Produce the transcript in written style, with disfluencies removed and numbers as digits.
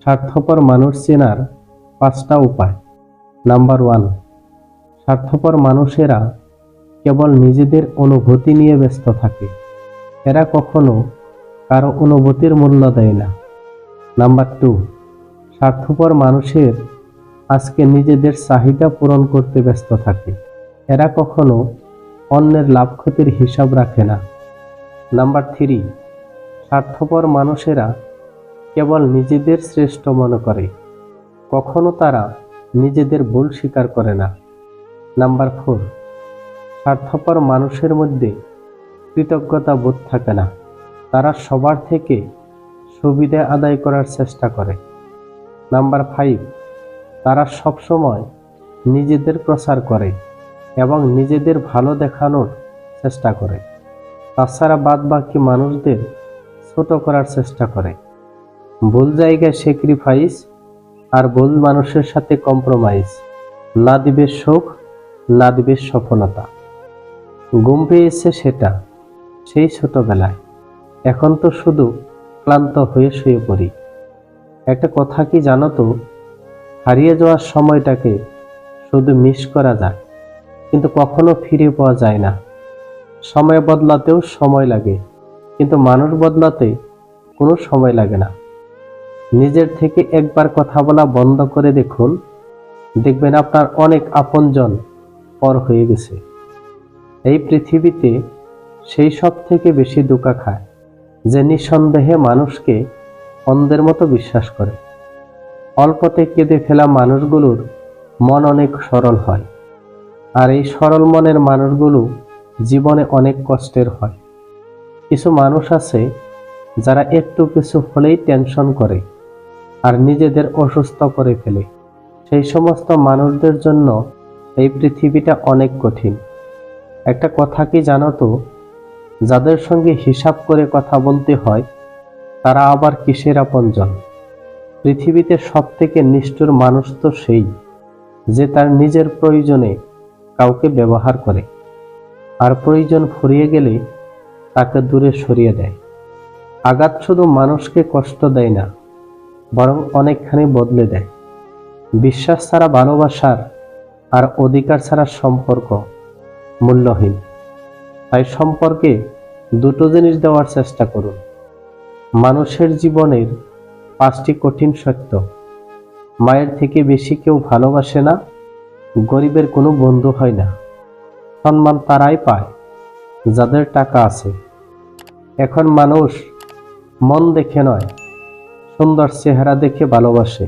স্বার্থপর মানুষ চেনার 5টা উপায়। নাম্বার 1, স্বার্থপর মানুষেরা কেবল নিজেদের অনুভূতি নিয়ে ব্যস্ত থাকে। এরা কখনো কারো অনুভূতির মূল্য দেয় না। নাম্বার 2, স্বার্থপর মানুষের আজকে নিজেদের চাহিদা পূরণ করতে ব্যস্ত থাকে। এরা কখনো অন্যের লাভ ক্ষতির হিসাব রাখে না। নাম্বার 3, স্বার্থপর মানুষেরা কেবল নিজেদের শ্রেষ্ঠ মনে করে। কখনো তারা নিজেদের ভুল স্বীকার করে না। নাম্বার 4, স্বার্থপর মানুষের মধ্যে কৃতজ্ঞতা বোধ থাকে না। তারা সবার থেকে সুবিধা আদায় করার চেষ্টা করে। নাম্বার 5, তারা সবসময় নিজেদের প্রচার করে এবং নিজেদের ভালো দেখানোর চেষ্টা করে। তাছাড়া বাদবাকি মানুষদের ছোট করার চেষ্টা করে। ভুল জায়গায় স্যাক্রিফাইস আর ভুল মানুষের সাথে কম্প্রোমাইজ না দিবে সুখ, না দিবে সফলতা। ঘুম পেয়েছে সেটা সেই ছোটবেলায়, এখন তো শুধু ক্লান্ত হয়ে শুয়ে পড়ি। একটা কথা কি জানো তো, হারিয়ে যাওয়ার সময়টাকে শুধু মিস করা যায়, কিন্তু কখনো ফিরে পাওয়া যায় না। সময় বদলাতেও সময় লাগে, কিন্তু মানুষ বদলাতে কোনো সময় লাগে না। নিজের থেকে একবার কথা বলা বন্ধ করে দেখুন, দেখবেন আপনার অনেক আপনজন পর হয়ে গেছে। এই পৃথিবীতে সেই সব থেকে বেশি ধোঁকা খায় যে নিঃসন্দেহে মানুষকে অন্ধের মতো বিশ্বাস করে। অল্পতে কেঁদে ফেলা মানুষগুলোর মন অনেক সরল হয়, আর এই সরল মনের মানুষগুলো জীবনে অনেক কষ্টের হয়। কিছু মানুষ আছে যারা একটু কিছু হলেই টেনশন করে আর নিজেদের অসুস্থ করে ফেলে। সেই সমস্ত মানুষদের জন্য এই পৃথিবীটা অনেক কঠিন। একটা কথা কি জানো তো, যাদের সঙ্গে হিসাব করে কথা বলতে হয় তারা আবার কিসের আপনজন? পৃথিবীতে সব থেকে নিষ্ঠুর মানুষ তো সেই যে তার নিজের প্রয়োজনে কাউকে ব্যবহার করে আর প্রয়োজন ফুরিয়ে গেলে তাকে দূরে সরিয়ে দেয়। আঘাত শুধু মানুষকে কষ্ট দেয় না, বরং অনেকখানি বদলে দেয়। বিশ্বাস ছাড়া ভালোবাসার আর অধিকার ছাড়া সম্পর্ক মূল্যহীন। তাই সম্পর্কে দুটো জিনিস দেওয়ার চেষ্টা করুন। মানুষের জীবনের 5টি কঠিন সত্য। মায়ের থেকে বেশি কেউ ভালোবাসে না, গরিবের কোনো বন্ধু হয় না, সম্মান তারাই পায় যাদের টাকা আছে। এখন মানুষ মন দেখে নয়, সুন্দর চেহারা দেখে ভালোবাসে।